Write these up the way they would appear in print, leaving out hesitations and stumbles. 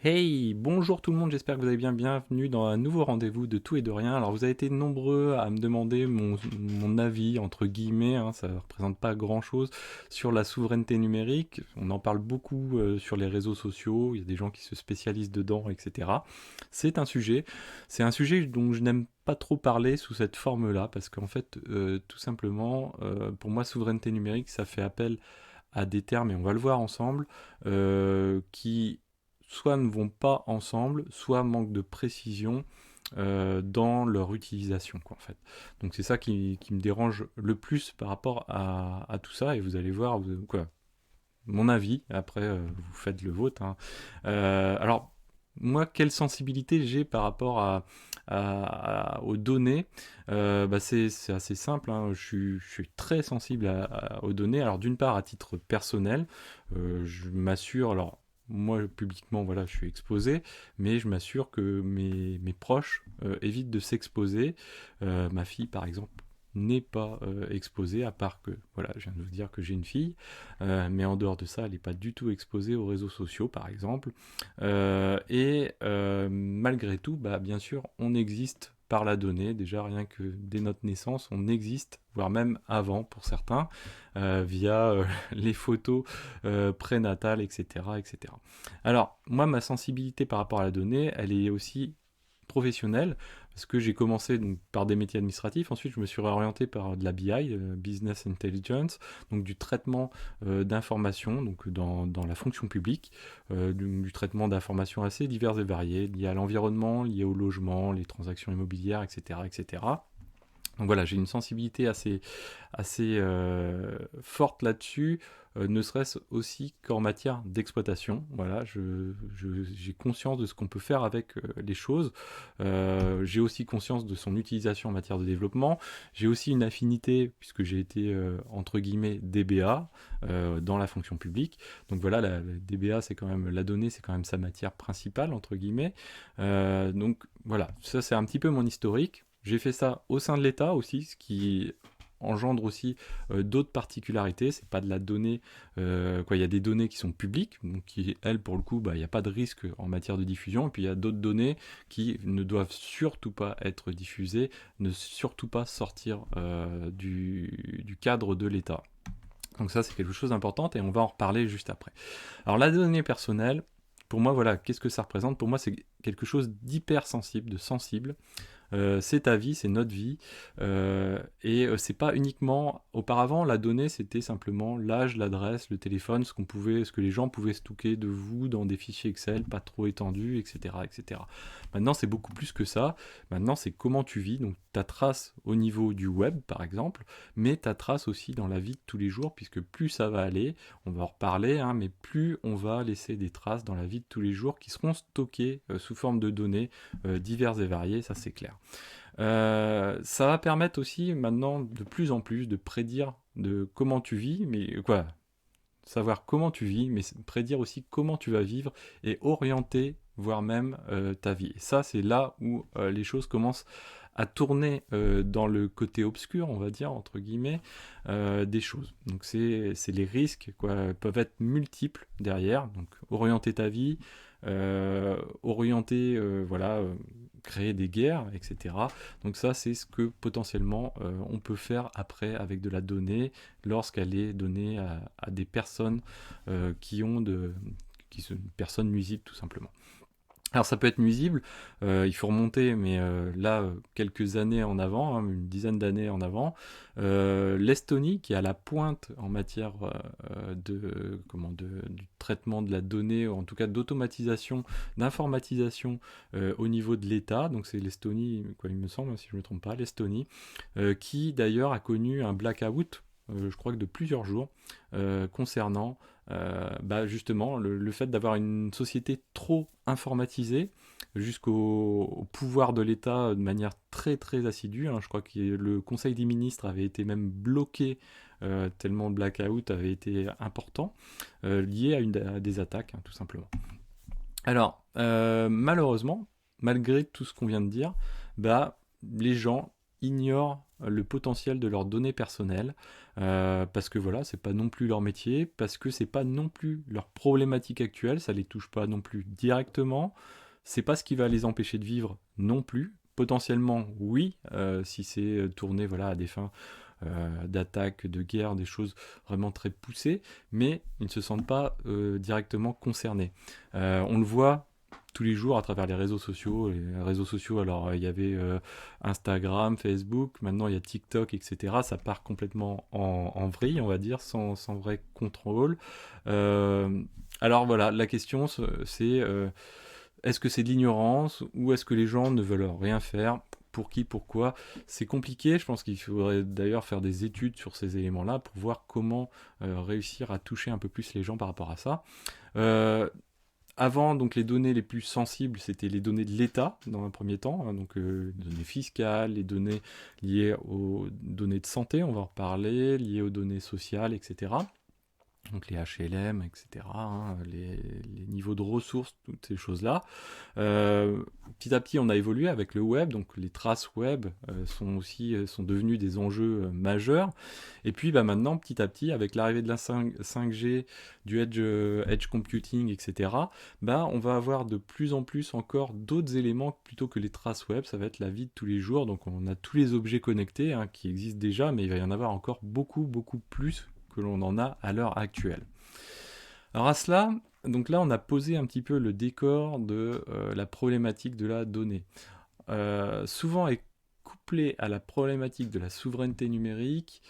Hey, bonjour tout le monde, j'espère que vous allez bien. Bienvenue dans un nouveau rendez-vous de tout et de rien. Alors vous avez été nombreux à me demander mon avis, entre guillemets, ça ne représente pas grand-chose, sur la souveraineté numérique. On en parle beaucoup sur les réseaux sociaux, il y a des gens qui se spécialisent dedans, etc. C'est un sujet, c'est un sujet dont je n'aime pas trop parler sous cette forme-là, parce qu'en fait, tout simplement, pour moi, souveraineté numérique, ça fait appel à des termes, et on va le voir ensemble, qui soit ne vont pas ensemble, soit manquent de précision dans leur utilisation, quoi, en fait. Donc c'est ça qui me dérange le plus par rapport à tout ça, et vous allez voir, quoi, mon avis, après vous faites le vôtre, hein. Alors, moi, quelle sensibilité j'ai par rapport aux données. C'est assez simple, hein. Je suis très sensible aux données. Alors d'une part à titre personnel, je m'assure, alors moi publiquement voilà je suis exposé, mais je m'assure que mes proches évitent de s'exposer. Ma fille par exemple n'est pas exposée, à part que voilà je viens de vous dire que j'ai une fille, mais en dehors de ça elle n'est pas du tout exposée aux réseaux sociaux par exemple. Malgré tout, bah, bien sûr, on existe par la donnée, déjà rien que dès notre naissance, on existe, voire même avant pour certains, via les photos prénatales, etc., etc. Alors, moi, ma sensibilité par rapport à la donnée, elle est aussi professionnelle, parce que j'ai commencé donc, par des métiers administratifs, ensuite je me suis réorienté par de la BI, Business Intelligence, donc du traitement d'informations donc dans la fonction publique, du traitement d'informations assez diverses et variées, liées à l'environnement, liées au logement, les transactions immobilières, etc. etc. Donc voilà, j'ai une sensibilité assez forte là-dessus, ne serait-ce aussi qu'en matière d'exploitation. Voilà, j'ai conscience de ce qu'on peut faire avec les choses. J'ai aussi conscience de son utilisation en matière de développement. J'ai aussi une affinité, puisque j'ai été, entre guillemets, DBA dans la fonction publique. Donc voilà, la DBA, c'est quand même, la donnée, c'est quand même sa matière principale, entre guillemets. Donc voilà, ça c'est un petit peu mon historique. J'ai fait ça au sein de l'État aussi, ce qui engendre aussi d'autres particularités. C'est pas de la donnée, quoi. Il y a des données qui sont publiques, donc qui elles pour le coup, bah, il n'y a pas de risque en matière de diffusion. Et puis il y a d'autres données qui ne doivent surtout pas être diffusées, ne surtout pas sortir du cadre de l'État. Donc ça c'est quelque chose d'important et on va en reparler juste après. Alors la donnée personnelle, pour moi voilà, qu'est-ce que ça représente? Pour moi c'est quelque chose d'hyper sensible, de sensible. C'est ta vie, c'est notre vie. C'est pas uniquement. Auparavant, la donnée, c'était simplement l'âge, l'adresse, le téléphone, ce que les gens pouvaient stocker de vous dans des fichiers Excel pas trop étendus, etc., etc. Maintenant, c'est beaucoup plus que ça. Maintenant, c'est comment tu vis. Donc, ta trace au niveau du web, par exemple, mais ta trace aussi dans la vie de tous les jours, puisque plus ça va aller, on va en reparler, hein, mais plus on va laisser des traces dans la vie de tous les jours qui seront stockées sous forme de données diverses et variées, ça c'est clair. Ça va permettre aussi maintenant de plus en plus de prédire de comment tu vis, mais quoi, savoir comment tu vis, mais prédire aussi comment tu vas vivre et orienter, voire même ta vie. Et ça, c'est là où les choses commencent à tourner dans le côté obscur, on va dire, entre guillemets, des choses. Donc c'est les risques, quoi, peuvent être multiples derrière. Donc orienter ta vie, orienter, voilà, créer des guerres, etc. Donc ça, c'est ce que potentiellement on peut faire après avec de la donnée lorsqu'elle est donnée à des personnes qui sont personnes nuisibles tout simplement. Alors ça peut être nuisible, il faut remonter, mais là, quelques années en avant, hein, une dizaine d'années en avant, l'Estonie, qui est à la pointe en matière du traitement de la donnée, ou en tout cas d'automatisation, d'informatisation au niveau de l'État, donc c'est l'Estonie, quoi, il me semble, si je ne me trompe pas, l'Estonie, qui d'ailleurs a connu un blackout, je crois que de plusieurs jours, concernant bah justement le fait d'avoir une société trop informatisée jusqu'au pouvoir de l'État de manière très très assidue, hein. Je crois que le Conseil des ministres avait été même bloqué tellement le blackout avait été important, lié à des attaques, hein, tout simplement. Alors, malheureusement, malgré tout ce qu'on vient de dire, bah, les gens ignorent le potentiel de leurs données personnelles, parce que voilà, c'est pas non plus leur métier, parce que c'est pas non plus leur problématique actuelle, ça les touche pas non plus directement, c'est pas ce qui va les empêcher de vivre non plus. Potentiellement, oui, si c'est tourné voilà, à des fins d'attaque, de guerre, des choses vraiment très poussées, mais ils ne se sentent pas directement concernés. On le voit tous les jours à travers les réseaux sociaux. Les réseaux sociaux, alors il y avait Instagram, Facebook, maintenant il y a TikTok, etc. Ça part complètement en vrille, on va dire, sans vrai contrôle. Alors voilà, la question c'est est-ce que c'est de l'ignorance ou est-ce que les gens ne veulent rien faire? Pour qui, pourquoi? C'est compliqué, je pense qu'il faudrait d'ailleurs faire des études sur ces éléments-là pour voir comment réussir à toucher un peu plus les gens par rapport à ça. Euh, Avant, donc les données les plus sensibles, c'était les données de l'État dans un premier temps, hein, donc les données fiscales, les données liées aux données de santé, on va en reparler, liées aux données sociales, etc. Donc les HLM, etc., hein, les niveaux de ressources, toutes ces choses-là. Petit à petit, on a évolué avec le web, donc les traces web sont devenues des enjeux majeurs. Et puis maintenant, petit à petit, avec l'arrivée de la 5G, du edge computing, etc., on va avoir de plus en plus encore d'autres éléments plutôt que les traces web. Ça va être la vie de tous les jours. Donc on a tous les objets connectés hein, qui existent déjà, mais il va y en avoir encore beaucoup, beaucoup plus que l'on en a à l'heure actuelle. Alors à cela, donc là on a posé un petit peu le décor de la problématique de la donnée. Souvent est couplé à la problématique de la souveraineté numérique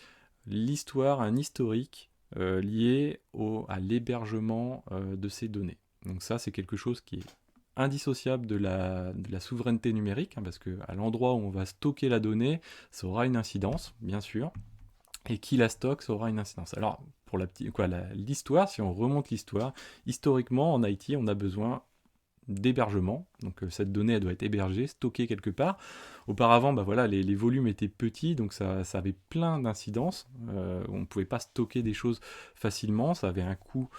l'histoire, un historique lié à l'hébergement de ces données. Donc ça c'est quelque chose qui est indissociable de la souveraineté numérique, hein, parce qu'à l'endroit où on va stocker la donnée, ça aura une incidence, bien sûr. Et qui la stocke, ça aura une incidence. Alors, pour l'histoire, si on remonte l'histoire, historiquement, en IT, on a besoin d'hébergement. Donc, cette donnée, elle doit être hébergée, stockée quelque part. Auparavant, les volumes étaient petits, donc ça avait plein d'incidences. On ne pouvait pas stocker des choses facilement, ça avait un coût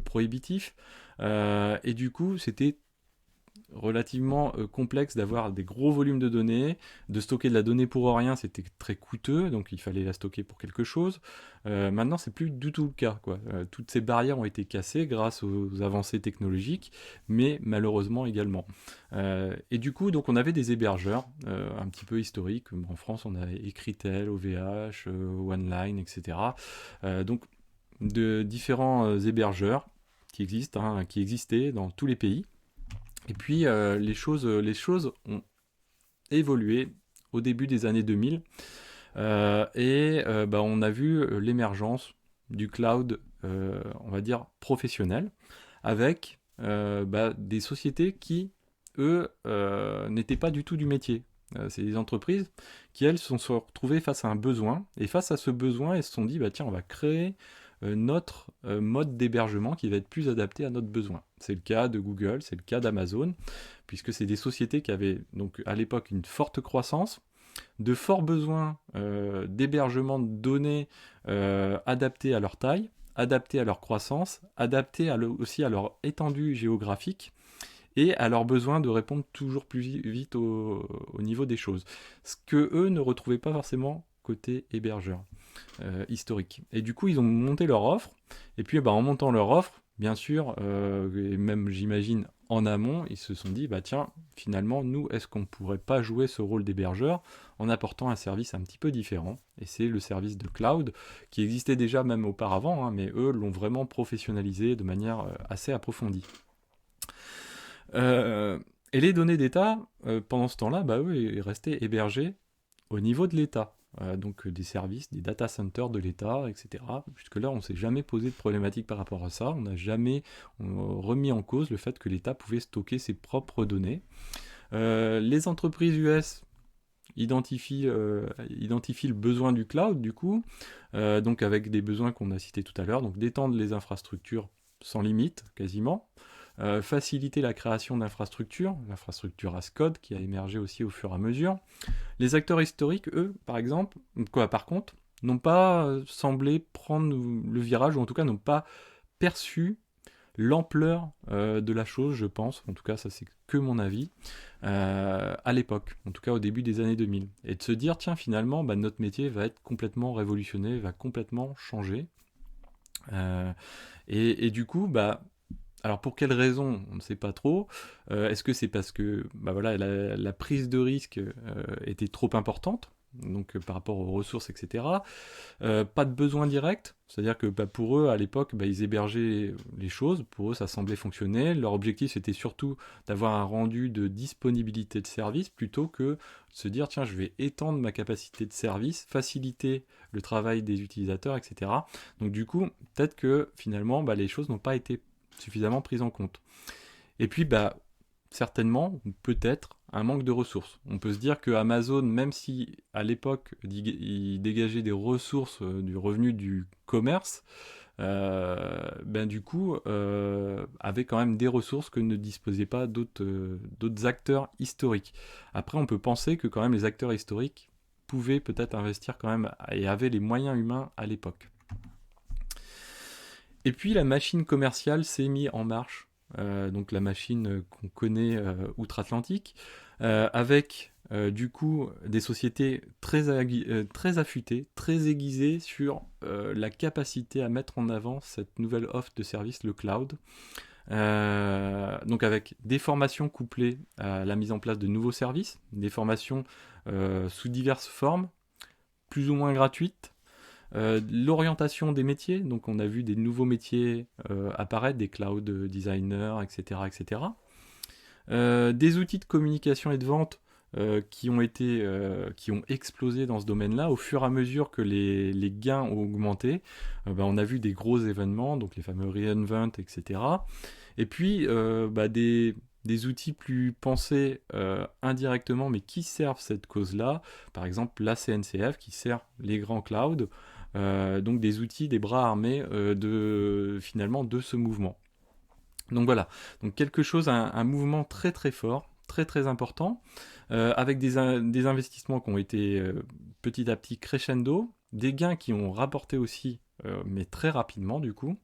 prohibitif. Et du coup, c'était relativement complexe d'avoir des gros volumes de données, de stocker de la donnée pour rien, c'était très coûteux, donc il fallait la stocker pour quelque chose. Maintenant, c'est plus du tout le cas, quoi. Toutes ces barrières ont été cassées grâce aux avancées technologiques, mais malheureusement également. Et du coup, donc on avait des hébergeurs un petit peu historiques. En France, on avait Ecritel, OVH, OneLine, etc. Donc de différents hébergeurs qui qui existaient dans tous les pays. Et puis les choses ont évolué au début des années 2000 on a vu l'émergence du cloud, on va dire professionnel, avec des sociétés qui, eux, n'étaient pas du tout du métier. C'est des entreprises qui, elles, se sont retrouvées face à un besoin, et face à ce besoin, elles se sont dit, tiens, on va créer notre mode d'hébergement qui va être plus adapté à notre besoin. C'est le cas de Google, c'est le cas d'Amazon, puisque c'est des sociétés qui avaient donc à l'époque une forte croissance, de forts besoins d'hébergement de données adaptés à leur taille, adaptés à leur croissance, adaptés aussi à leur étendue géographique et à leur besoin de répondre toujours plus vite au niveau des choses. Ce que eux ne retrouvaient pas forcément côté hébergeur historique. Et du coup, ils ont monté leur offre, et puis en montant leur offre, bien sûr, et même j'imagine en amont, ils se sont dit, tiens, finalement, nous, est-ce qu'on ne pourrait pas jouer ce rôle d'hébergeur en apportant un service un petit peu différent? Et c'est le service de cloud qui existait déjà même auparavant, hein, mais eux l'ont vraiment professionnalisé de manière assez approfondie. Et les données d'État, pendant ce temps-là, eux, ils restaient hébergés au niveau de l'État. Donc des services, des data centers de l'État, etc. Jusque-là, on ne s'est jamais posé de problématique par rapport à ça. On n'a jamais remis en cause le fait que l'État pouvait stocker ses propres données. Les entreprises US identifient le besoin du cloud, du coup, donc avec des besoins qu'on a cités tout à l'heure, donc d'étendre les infrastructures sans limite, quasiment. Faciliter la création d'infrastructures, l'infrastructure as code qui a émergé aussi au fur et à mesure. Les acteurs historiques, eux, par contre, n'ont pas semblé prendre le virage, ou en tout cas n'ont pas perçu l'ampleur de la chose, je pense, en tout cas ça c'est que mon avis, à l'époque, en tout cas au début des années 2000. Et de se dire, tiens, finalement, bah, notre métier va être complètement révolutionné, va complètement changer. Euh, et du coup, bah, alors pour quelles raisons, on ne sait pas trop. Est-ce que c'est parce que bah voilà, la prise de risque était trop importante, donc par rapport aux ressources, etc. Pas de besoin direct, c'est-à-dire que bah, pour eux, à l'époque, bah, ils hébergeaient les choses, pour eux ça semblait fonctionner. Leur objectif c'était surtout d'avoir un rendu de disponibilité de service plutôt que de se dire tiens, je vais étendre ma capacité de service, faciliter le travail des utilisateurs, etc. Donc du coup, peut-être que finalement, bah, les choses n'ont pas été suffisamment prises en compte. Et puis, bah, certainement, ou peut-être, un manque de ressources. On peut se dire que Amazon, même si à l'époque il dégageait des ressources du revenu du commerce, ben du coup avait quand même des ressources que ne disposaient pas d'autres acteurs historiques. Après, on peut penser que quand même les acteurs historiques pouvaient peut-être investir quand même et avaient les moyens humains à l'époque. Et puis la machine commerciale s'est mise en marche, donc la machine qu'on connaît outre-Atlantique, avec du coup des sociétés très affûtées, très aiguisées sur la capacité à mettre en avant cette nouvelle offre de service, le cloud. Donc avec des formations couplées à la mise en place de nouveaux services, des formations sous diverses formes, plus ou moins gratuites, l'orientation des métiers, donc on a vu des nouveaux métiers apparaître, des cloud designers, etc. etc. Des outils de communication et de vente qui ont explosé dans ce domaine-là au fur et à mesure que les gains ont augmenté. Bah, on a vu des gros événements, donc les fameux reInvent, etc. Et puis bah, des outils plus pensés indirectement, mais qui servent cette cause-là. Par exemple, la CNCF qui sert les grands clouds. Donc des outils, des bras armés finalement de ce mouvement. Donc voilà, donc quelque chose, un mouvement très très fort, très très important, avec des investissements qui ont été petit à petit crescendo, des gains qui ont rapporté aussi, mais très rapidement du coup.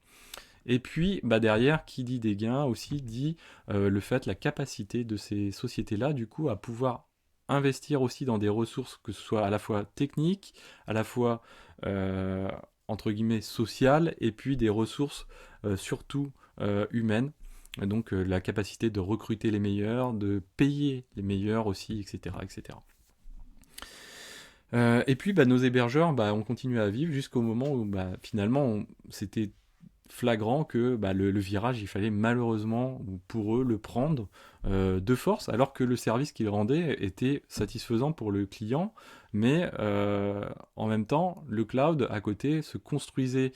Et puis bah derrière, qui dit des gains aussi dit le fait, la capacité de ces sociétés-là du coup à pouvoir investir aussi dans des ressources, que ce soit à la fois techniques, à la fois euh, entre guillemets sociales, et puis des ressources surtout humaines. Donc la capacité de recruter les meilleurs, de payer les meilleurs aussi, etc. etc. Et puis bah, nos hébergeurs bah, ont continué à vivre jusqu'au moment où bah, finalement c'était flagrant que bah, le virage, il fallait malheureusement pour eux le prendre de force, alors que le service qu'ils rendaient était satisfaisant pour le client, mais en même temps, le cloud à côté construisait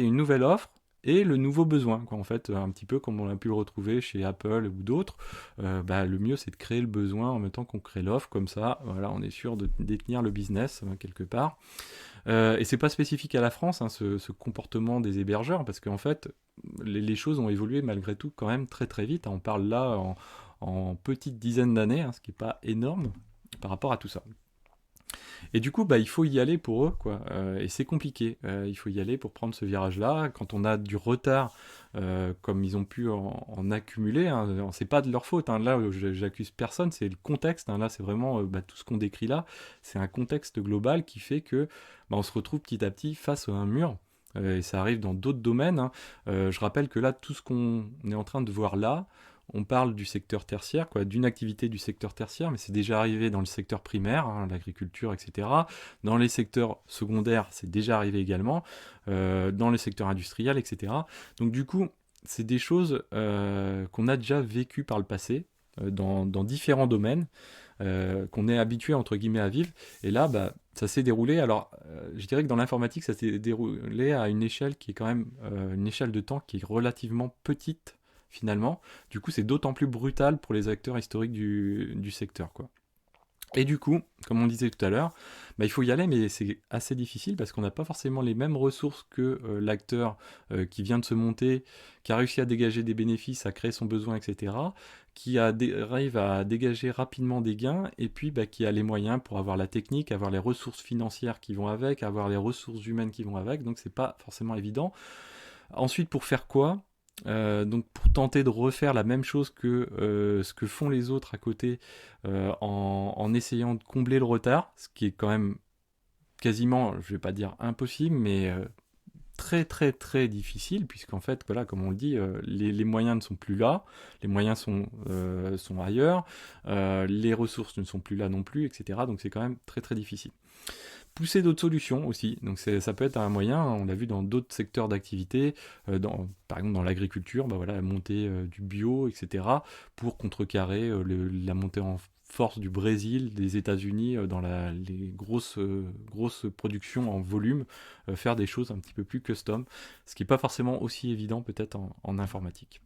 une nouvelle offre et le nouveau besoin, quoi. En fait, un petit peu comme on a pu le retrouver chez Apple ou d'autres. Bah, le mieux c'est de créer le besoin en même temps qu'on crée l'offre, comme ça voilà, on est sûr de détenir le business quelque part. Et c'est pas spécifique à la France, hein, ce comportement des hébergeurs, parce qu'en fait, les choses ont évolué malgré tout quand même très très vite. On parle là en petites dizaines d'années, hein, ce qui n'est pas énorme par rapport à tout ça. Et du coup, bah, il faut y aller pour eux, quoi. Et c'est compliqué. Il faut y aller pour prendre ce virage-là. Quand on a du retard, comme ils ont pu en accumuler, hein, c'est pas de leur faute. Hein. Là, j'accuse personne, c'est le contexte. Hein. Là, c'est vraiment bah, tout ce qu'on décrit là. C'est un contexte global qui fait que bah, on se retrouve petit à petit face à un mur. Et ça arrive dans d'autres domaines. Hein. Je rappelle que là, tout ce qu'on est en train de voir là, on parle du secteur tertiaire, quoi, d'une activité du secteur tertiaire, mais c'est déjà arrivé dans le secteur primaire, hein, l'agriculture, etc. Dans les secteurs secondaires, c'est déjà arrivé également, dans les secteurs industriels, etc. Donc du coup, c'est des choses qu'on a déjà vécues par le passé, dans différents domaines, qu'on est habitué entre guillemets à vivre. Et là, bah, ça s'est déroulé. Alors, je dirais que dans l'informatique, ça s'est déroulé à une échelle qui est quand même une échelle de temps qui est relativement petite finalement. Du coup, c'est d'autant plus brutal pour les acteurs historiques du secteur, quoi. Et du coup, comme on disait tout à l'heure, bah, il faut y aller, mais c'est assez difficile parce qu'on n'a pas forcément les mêmes ressources que l'acteur qui vient de se monter, qui a réussi à dégager des bénéfices, à créer son besoin, etc., arrive à dégager rapidement des gains, et puis bah, qui a les moyens pour avoir la technique, avoir les ressources financières qui vont avec, avoir les ressources humaines qui vont avec, donc c'est pas forcément évident. Ensuite, pour faire quoi ? Donc pour tenter de refaire la même chose que ce que font les autres à côté en essayant de combler le retard, ce qui est quand même quasiment, je vais pas dire impossible, mais très très très difficile, puisqu'en fait, voilà, comme on le dit, les moyens ne sont plus là, les moyens sont ailleurs, les ressources ne sont plus là non plus, etc. Donc c'est quand même très très difficile. Pousser d'autres solutions aussi, donc ça peut être un moyen, on l'a vu dans d'autres secteurs d'activité, par exemple dans l'agriculture, bah voilà, monter du bio, etc., pour contrecarrer la montée en force du Brésil, des États-Unis dans les grosses productions en volume, faire des choses un petit peu plus custom, ce qui n'est pas forcément aussi évident peut-être en informatique.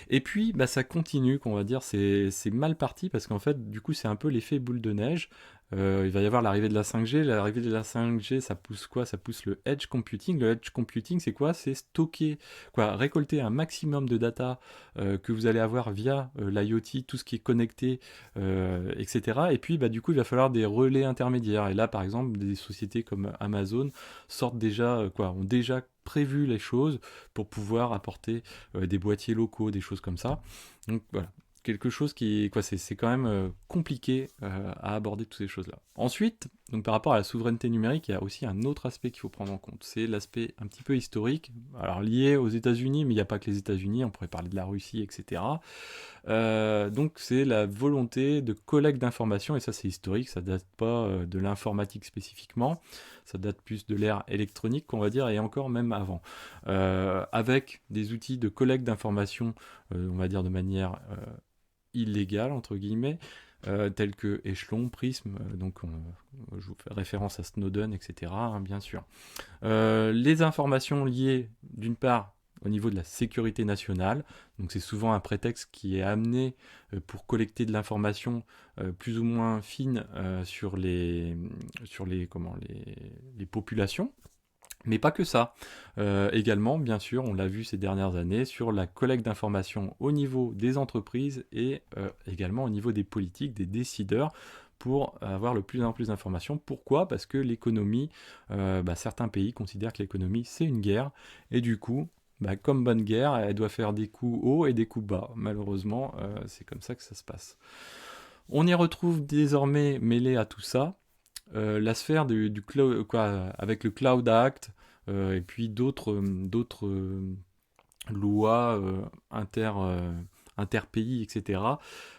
Et puis, bah, ça continue, qu'on va dire, c'est mal parti parce qu'en fait, du coup, c'est un peu l'effet boule de neige. Il va y avoir l'arrivée de la 5G. L'arrivée de la 5G, ça pousse quoi? Ça pousse le edge computing. Le edge computing, c'est quoi? C'est stocker, quoi, récolter un maximum de data que vous allez avoir via l'IoT, tout ce qui est connecté, etc. Et puis, bah, du coup, il va falloir des relais intermédiaires. Et là, par exemple, des sociétés comme Amazon sortent déjà, ont déjà prévu les choses pour pouvoir apporter des boîtiers locaux, des choses comme ça. Donc voilà, quelque chose qui, c'est quand même compliqué à aborder toutes ces choses-là. Ensuite, donc par rapport à la souveraineté numérique, il y a aussi un autre aspect qu'il faut prendre en compte. C'est l'aspect un petit peu historique, alors lié aux États-Unis, mais il n'y a pas que les États-Unis, on pourrait parler de la Russie, etc. Donc c'est la volonté de collecte d'informations, et ça c'est historique, ça date pas de l'informatique spécifiquement, ça date plus de l'ère électronique qu'on va dire, et encore même avant. Avec des outils de collecte d'informations, on va dire de manière illégale, entre guillemets, tels que Echelon, Prism, je vous fais référence à Snowden, etc., hein, bien sûr. Les informations liées, d'une part, au niveau de la sécurité nationale, donc c'est souvent un prétexte qui est amené pour collecter de l'information plus ou moins fine sur les populations, mais pas que ça. Également, bien sûr, on l'a vu ces dernières années, sur la collecte d'informations au niveau des entreprises et également au niveau des politiques, des décideurs, pour avoir le plus en plus d'informations. Pourquoi? Parce que l'économie, certains pays considèrent que l'économie, c'est une guerre, et du coup, comme bonne guerre, elle doit faire des coups hauts et des coups bas. Malheureusement, c'est comme ça que ça se passe. On y retrouve désormais mêlé à tout ça la sphère du cloud, avec le Cloud Act et puis d'autres lois interpays, etc.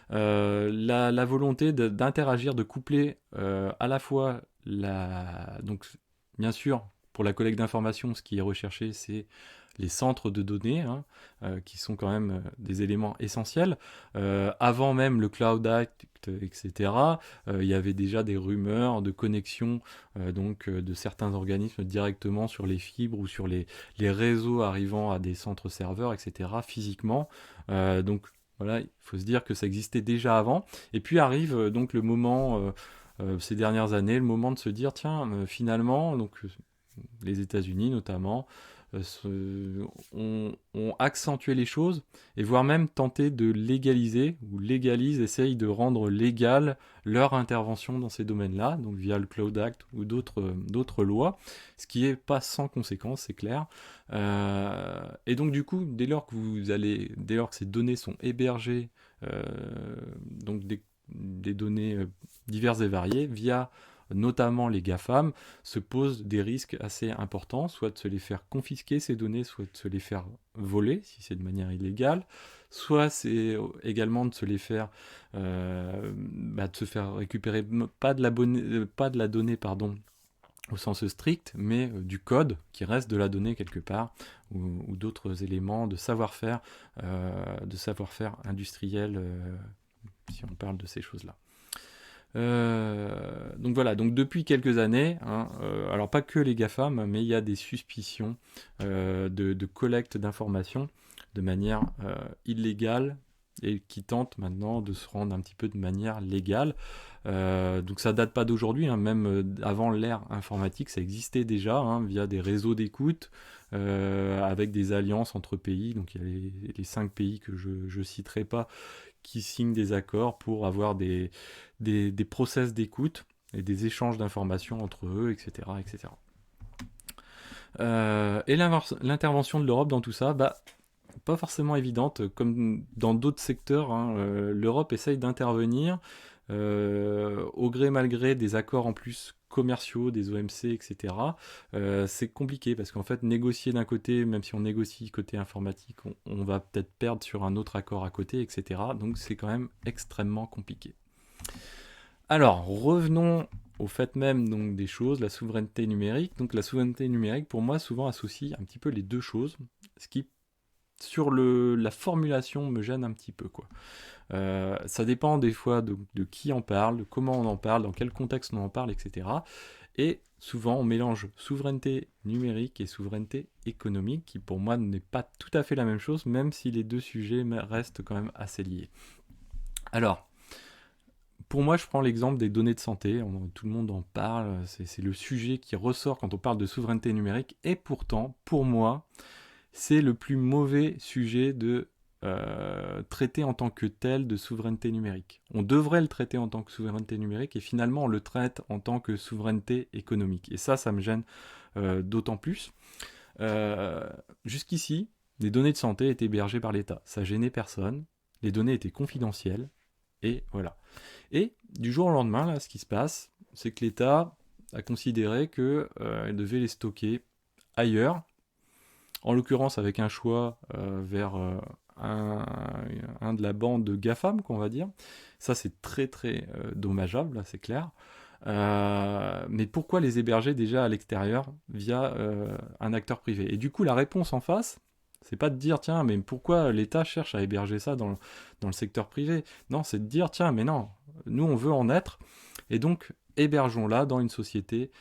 La volonté d'interagir, de coupler à la fois donc bien sûr pour la collecte d'informations, ce qui est recherché, c'est les centres de données, hein, qui sont quand même des éléments essentiels. Avant même le Cloud Act, etc., il y avait déjà des rumeurs de connexion de certains organismes directement sur les fibres ou sur les réseaux arrivant à des centres serveurs, etc., physiquement. Donc voilà, il faut se dire que ça existait déjà avant. Et puis arrive donc le moment, ces dernières années, le moment de se dire, tiens, finalement, les États-Unis notamment, ont accentué les choses et voire même tenté de légaliser ou légalise, essayent de rendre légale leur intervention dans ces domaines-là, donc via le Cloud Act ou d'autres lois, ce qui n'est pas sans conséquence, c'est clair. Et donc du coup, dès lors que ces données sont hébergées, donc des données diverses et variées via notamment les GAFAM, se posent des risques assez importants, soit de se les faire confisquer ces données, soit de se les faire voler, si c'est de manière illégale, soit c'est également de se les faire, de se faire récupérer, pas de la donnée, pardon, au sens strict, mais du code qui reste de la donnée quelque part, ou d'autres éléments de savoir-faire industriel, si on parle de ces choses-là. Donc voilà, donc depuis quelques années, hein, alors pas que les GAFAM, mais il y a des suspicions de collecte d'informations de manière illégale et qui tentent maintenant de se rendre un petit peu de manière légale. Donc ça date pas d'aujourd'hui, hein, même avant l'ère informatique, ça existait déjà hein, via des réseaux d'écoute avec des alliances entre pays. Donc il y a les 5 pays que je citerai pas qui signent des accords pour avoir des process d'écoute et des échanges d'informations entre eux, etc. etc. Et l'intervention de l'Europe dans tout ça, bah, pas forcément évidente, comme dans d'autres secteurs, hein, l'Europe essaye d'intervenir au gré malgré des accords en plus commerciaux, des OMC, etc. C'est compliqué parce qu'en fait, négocier d'un côté, même si on négocie côté informatique, on va peut-être perdre sur un autre accord à côté, etc. Donc c'est quand même extrêmement compliqué. Alors, revenons au fait même donc, des choses, la souveraineté numérique. Donc la souveraineté numérique, pour moi, souvent associe un petit peu les deux choses, ce qui, sur la formulation, me gêne un petit peu, quoi. Ça dépend des fois de qui en parle, de comment on en parle, dans quel contexte on en parle, etc. Et souvent, on mélange souveraineté numérique et souveraineté économique, qui pour moi n'est pas tout à fait la même chose, même si les deux sujets restent quand même assez liés. Alors, pour moi, je prends l'exemple des données de santé. Tout le monde en parle. C'est le sujet qui ressort quand on parle de souveraineté numérique. Et pourtant, pour moi, c'est le plus mauvais sujet de traiter en tant que tel de souveraineté numérique. On devrait le traiter en tant que souveraineté numérique et finalement on le traite en tant que souveraineté économique. Et ça me gêne d'autant plus. Jusqu'ici, les données de santé étaient hébergées par l'État. Ça gênait personne. Les données étaient confidentielles. Et voilà. Et du jour au lendemain, là, ce qui se passe, c'est que l'État a considéré qu'il devait les stocker ailleurs, en l'occurrence avec un choix vers un de la bande de GAFAM, qu'on va dire. Ça, c'est très très dommageable, là, c'est clair. Mais pourquoi les héberger déjà à l'extérieur via un acteur privé? Et du coup, la réponse en face, c'est pas de dire, tiens, mais pourquoi l'État cherche à héberger ça dans le secteur privé? Non, c'est de dire, tiens, mais non, nous, on veut en être, et donc, hébergeons-la dans une société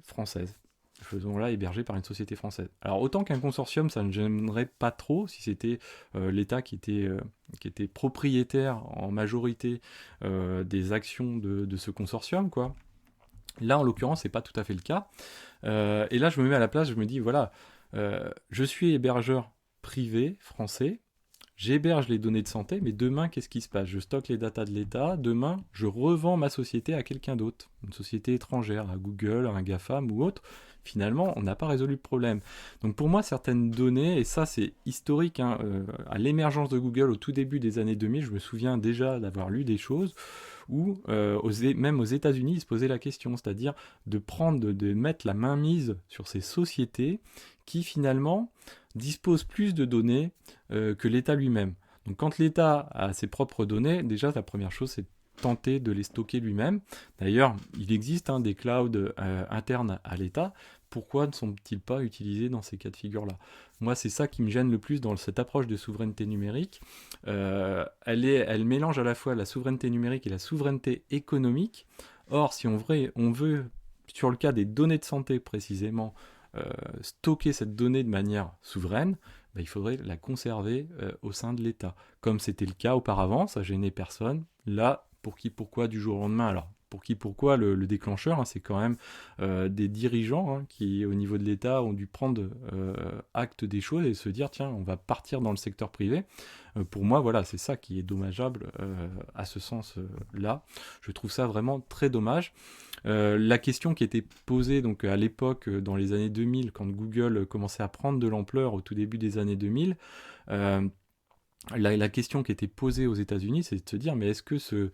française. Faisons-la héberger par une société française. Alors, autant qu'un consortium, ça ne gênerait pas trop si c'était l'État qui était propriétaire en majorité des actions de ce consortium, quoi. Là, en l'occurrence, c'est pas tout à fait le cas. Et là, je me mets à la place, je me dis, voilà, je suis hébergeur privé français, j'héberge les données de santé, mais demain, qu'est-ce qui se passe? Je stocke les datas de l'État, demain, je revends ma société à quelqu'un d'autre, une société étrangère, à Google, à un GAFAM ou autre. Finalement, on n'a pas résolu le problème. Donc pour moi, certaines données, et ça c'est historique, hein, à l'émergence de Google au tout début des années 2000, je me souviens déjà d'avoir lu des choses où même aux États-Unis, ils se posaient la question, c'est-à-dire de mettre la mainmise sur ces sociétés qui finalement disposent plus de données que l'État lui-même. Donc quand l'État a ses propres données, déjà la première chose c'est tenter de les stocker lui-même. D'ailleurs, il existe des clouds internes à l'État. Pourquoi ne sont-ils pas utilisés dans ces cas de figure-là? Moi, c'est ça qui me gêne le plus dans cette approche de souveraineté numérique. Elle mélange à la fois la souveraineté numérique et la souveraineté économique. Or, si on veut, sur le cas des données de santé précisément, stocker cette donnée de manière souveraine, il faudrait la conserver au sein de l'État. Comme c'était le cas auparavant, ça gênait personne. Là, pour qui, pourquoi, du jour au lendemain. Alors, pour qui, pourquoi, le déclencheur, c'est quand même des dirigeants qui, au niveau de l'État, ont dû prendre acte des choses et se dire, tiens, on va partir dans le secteur privé. Pour moi, voilà, c'est ça qui est dommageable à ce sens-là. Je trouve ça vraiment très dommage. La question qui était posée donc, à l'époque, dans les années 2000, quand Google commençait à prendre de l'ampleur au tout début des années 2000, la question qui était posée aux États-Unis, c'est de se dire, mais est-ce que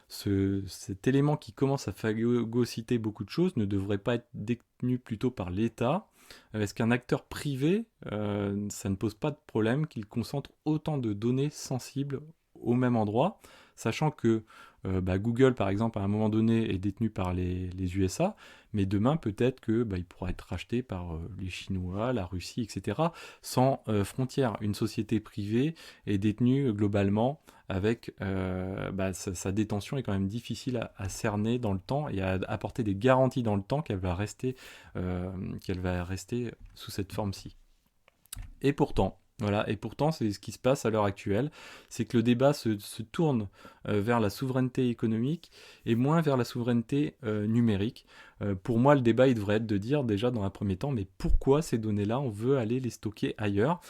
cet élément qui commence à phagocyter beaucoup de choses ne devrait pas être détenu plutôt par l'État? Est-ce qu'un acteur privé, ça ne pose pas de problème qu'il concentre autant de données sensibles au même endroit, sachant que Google, par exemple, à un moment donné, est détenu par les USA, mais demain, peut-être que il pourra être racheté par les Chinois, la Russie, etc., sans frontières. Une société privée est détenue globalement avec sa détention est quand même difficile à cerner dans le temps et à apporter des garanties dans le temps qu'elle va rester sous cette forme-ci. Et pourtant, voilà, c'est ce qui se passe à l'heure actuelle, c'est que le débat se tourne vers la souveraineté économique et moins vers la souveraineté numérique. Pour moi, le débat, il devrait être de dire déjà dans un premier temps, mais pourquoi ces données-là, on veut aller les stocker ailleurs?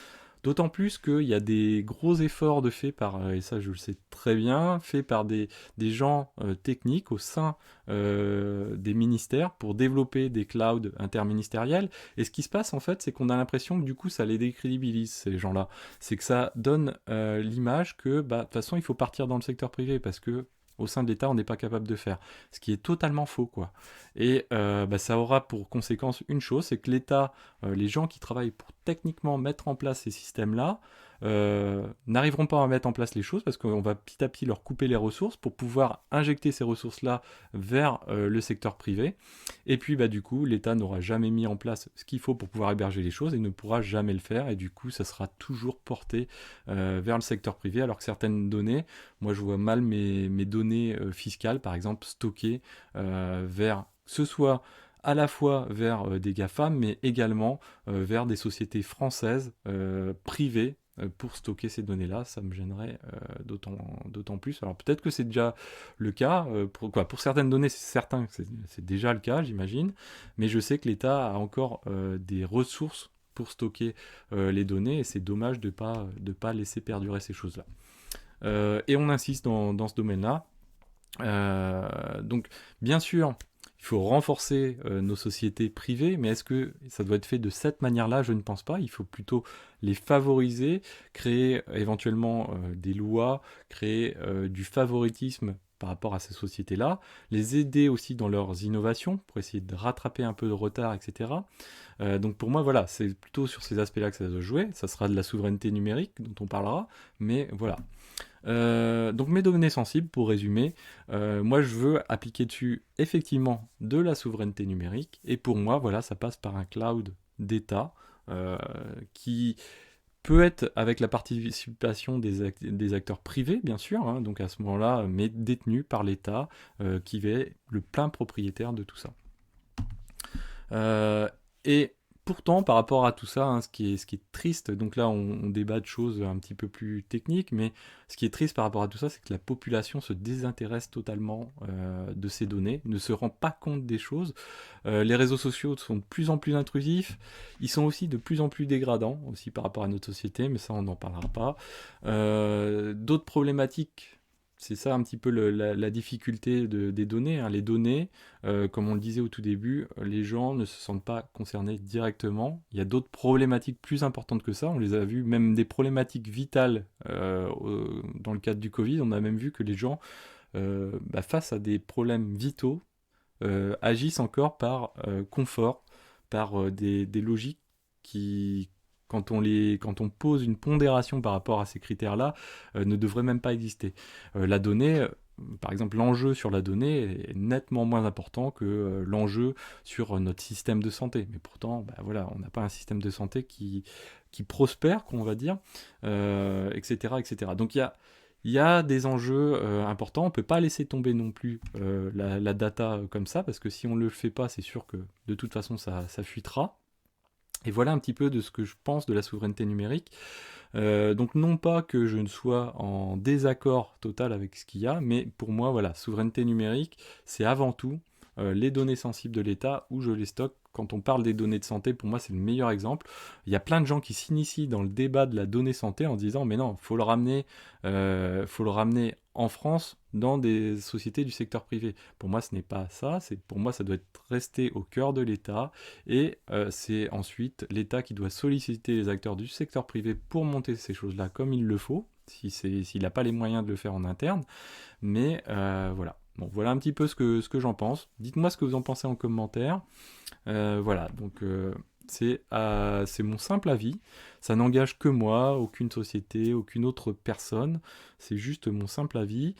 D'autant plus qu'il y a des gros efforts de fait par, et ça je le sais très bien, fait par des gens techniques au sein des ministères pour développer des clouds interministériels. Et ce qui se passe en fait, c'est qu'on a l'impression que du coup ça les décrédibilise, ces gens-là. C'est que ça donne l'image que de toute façon il faut partir dans le secteur privé parce que au sein de l'État, on n'est pas capable de faire. Ce qui est totalement faux, quoi. Et ça aura pour conséquence une chose, c'est que l'État, les gens qui travaillent pour techniquement mettre en place ces systèmes-là, n'arriveront pas à mettre en place les choses parce qu'on va petit à petit leur couper les ressources pour pouvoir injecter ces ressources-là vers le secteur privé. Et puis du coup, l'État n'aura jamais mis en place ce qu'il faut pour pouvoir héberger les choses et ne pourra jamais le faire. Et du coup, ça sera toujours porté vers le secteur privé, alors que certaines données, moi je vois mal mes données fiscales, par exemple, stockées vers, que ce soit à la fois vers des GAFAM, mais également vers des sociétés françaises privées pour stocker ces données-là. Ça me gênerait d'autant plus. Alors peut-être que c'est déjà le cas. Pour certaines données, c'est certain que c'est déjà le cas, j'imagine. Mais je sais que l'État a encore des ressources pour stocker les données et c'est dommage de pas laisser perdurer ces choses-là. Et on insiste dans ce domaine-là. Donc, bien sûr, il faut renforcer nos sociétés privées, mais est-ce que ça doit être fait de cette manière-là? Je ne pense pas. Il faut plutôt les favoriser, créer éventuellement des lois, créer du favoritisme par rapport à ces sociétés-là, les aider aussi dans leurs innovations pour essayer de rattraper un peu de retard, etc. Donc pour moi, voilà, c'est plutôt sur ces aspects-là que ça doit jouer. Ça sera de la souveraineté numérique dont on parlera, mais voilà. Donc mes données sensibles, pour résumer, moi je veux appliquer dessus effectivement de la souveraineté numérique, et pour moi, voilà, ça passe par un cloud d'État qui peut être avec la participation des acteurs privés, bien sûr, hein, donc à ce moment-là, mais détenu par l'État qui va être le plein propriétaire de tout ça. Et pourtant, par rapport à tout ça, hein, ce qui est triste, donc là on débat de choses un petit peu plus techniques, mais ce qui est triste par rapport à tout ça, c'est que la population se désintéresse totalement de ces données, ne se rend pas compte des choses. Les réseaux sociaux sont de plus en plus intrusifs, ils sont aussi de plus en plus dégradants, aussi par rapport à notre société, mais ça on n'en parlera pas. D'autres problématiques, c'est ça un petit peu la difficulté des données, hein. Les données, comme on le disait au tout début, les gens ne se sentent pas concernés directement. Il y a d'autres problématiques plus importantes que ça. On les a vues, même des problématiques vitales dans le cadre du Covid. On a même vu que les gens, face à des problèmes vitaux, agissent encore par confort, par des logiques qui, quand on pose une pondération par rapport à ces critères-là, ne devraient même pas exister. La donnée, par exemple, l'enjeu sur la donnée est nettement moins important que l'enjeu sur notre système de santé. Mais pourtant, voilà, on n'a pas un système de santé qui prospère, qu'on va dire, etc., etc. Donc il y a des enjeux importants. On ne peut pas laisser tomber non plus la data comme ça, parce que si on ne le fait pas, c'est sûr que de toute façon, ça fuitera. Et voilà un petit peu de ce que je pense de la souveraineté numérique. Donc non pas que je ne sois en désaccord total avec ce qu'il y a, mais pour moi, voilà, souveraineté numérique, c'est avant tout les données sensibles de l'État où je les stocke. Quand on parle des données de santé, pour moi, c'est le meilleur exemple. Il y a plein de gens qui s'initient dans le débat de la donnée santé en disant mais non, faut le ramener en France dans des sociétés du secteur privé. Pour moi, ce n'est pas ça. Pour moi, ça doit être resté au cœur de l'État et c'est ensuite l'État qui doit solliciter les acteurs du secteur privé pour monter ces choses-là comme il le faut, s'il n'a pas les moyens de le faire en interne. Mais voilà. Bon, voilà un petit peu ce que j'en pense. Dites-moi ce que vous en pensez en commentaire. Voilà, donc c'est mon simple avis. Ça n'engage que moi, aucune société, aucune autre personne. C'est juste mon simple avis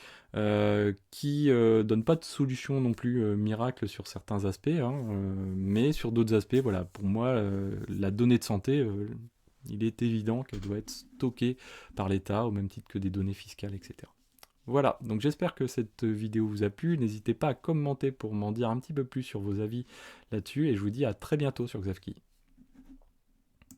qui donne pas de solution non plus miracle sur certains aspects, hein, mais sur d'autres aspects, voilà, pour moi, la donnée de santé, il est évident qu'elle doit être stockée par l'État au même titre que des données fiscales, etc. Voilà, donc j'espère que cette vidéo vous a plu. N'hésitez pas à commenter pour m'en dire un petit peu plus sur vos avis là-dessus. Et je vous dis à très bientôt sur Xavki.